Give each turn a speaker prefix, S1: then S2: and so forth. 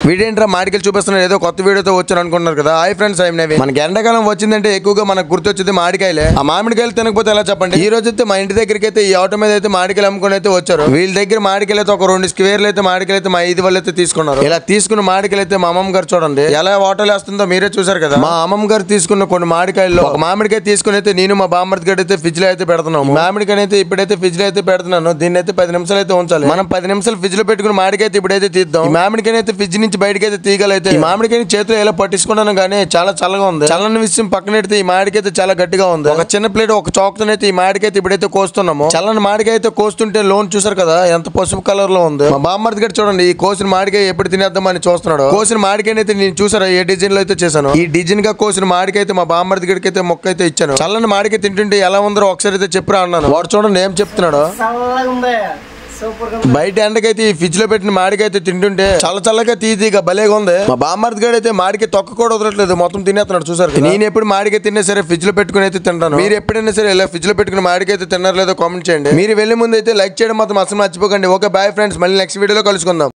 S1: వీడేంట్రా మామిడికాయలు చూపిస్తున్నారు ఏదో కొత్త వీడియోతో వచ్చాను అనుకుంటున్నారు కదా. Hi friends, I'm Naveen. మనకి ఎండాకాలం వచ్చిందంటే ఎక్కువగా మనకు గుర్తొచ్చేది మామిడికాయలే. ఆ మామిడికాయలు తినకపోతే ఎలా చెప్పండి. ఈ రోజు అయితే మా ఇంటి దగ్గరికి అయితే ఈ ఆటో మీద అయితే మామిడికాయలు అమ్ముకుని అయితే వచ్చారు. వీళ్ళ దగ్గర మామిడికాయలు అయితే ఒక 2 స్క్వేర్లు అయితే మామిడికాయలు అయితే మా 5 వాళ్ళు అయితే తీసుకున్నారు. ఇలా తీసుకున్న మామిడికాయలు అయితే మా అమ్మమ్మ గారు చూడండి ఎలా ఆటోలు వేస్తుందో మీరే చూసారు కదా. మా అమ్మమ్మ గారు తీసుకున్న కొన్ని మామిడికాయల్లో ఒక మామిడికాయ తీసుకుని అయితే నేను మా బామ్మర్ది గడి అయితే ఫ్రిడ్జ్ లో అయితే పెడుతున్నాము. మామిడికాయ అయితే ఇప్పుడైతే ఫ్రిడ్జ్ లో అయితే పెడుతున్నాను. దీన్ని అయితే 10 నిమిషాలు అయితే ఉంచాలి. మనం 10 నిమిషాలు ఫ్రిడ్జ్ లో పెట్టుకుని మామిడికాయ అయితే ఇప్పుడైతే తీద్దాం. ఈ మామిడికాయ అయితే ఫ్రిడ్జ్ నుంచి బయటకి అయితే తీగలైతే ఈ మామిడికాయ చేతిలో ఎలా పట్టించుకున్నాను కానీ చాలా చల్లగా ఉంది. చల్లని విషయం పక్కన పెడితే ఈ మామిడికాయ అయితే చాలా గట్టిగా ఉంది. ఒక చిన్న ప్లేట్ ఒక చాక్ అయితే ఈ మామిడికాయ అయితే ఇప్పుడైతే కోస్తున్నాము. చల్లని మామిడికాయ అయితే కోస్తుంటే లోన్ చూసారు కదా ఎంత పసుపు కలర్ లో ఉంది. మా బామ్మర్ది గడి చూడండి ఈ కోసిన మామిడికాయ ఎప్పుడు తినేద్దామని చూస్తున్నాడు. కోసిన మామిడికాయ అయితే నేను చూసారా ఏ డిజైన్ లో అయితే చేశాను. ఈ డిజైన్ గా కోసిన మామిడికాయ అయితే మా బామ్మర్ది గడికి అయితే మొక్క అయితే ఇచ్చాను. చల్లని మామిడికాయ తింటుంటే ఎలా ఉందో ఒకసారి అయితే చెప్పురా అన్నాను. వాడు చూడండి ఏం చెప్తున్నాడు. బయట ఎండకైతే ఈ ఫ్రిడ్జ్ లో పెట్టిన మాడికైతే తింటుంటే చల్లగా తీగా భలేగా ఉంది. మా బామ్మర్ది గడి అయితే మాడికాయ తొక్క కూడా వదలట్లేదు, మొత్తం తినేస్తున్నాడు చూసారు. నేను ఎప్పుడు మాడికాయ తిన్నా సరే ఫ్రిడ్జ్ లో పెట్టుకుని అయితే తింటాను. మీరు ఎప్పుడైనా సరే ఇలా ఫ్రిడ్జ్ లో పెట్టుకుని మాడికాయ అయితే తిన్నారో లేదో కామెంట్ చేయండి. మీరు వెళ్లే ముందు అయితే లైక్ చేయడం మాత్రం అసలు మర్చిపోకండి. ఓకే బాయ్ ఫ్రెండ్స్, మళ్ళీ నెక్స్ట్ వీడియోలో కలుసుకుందాం.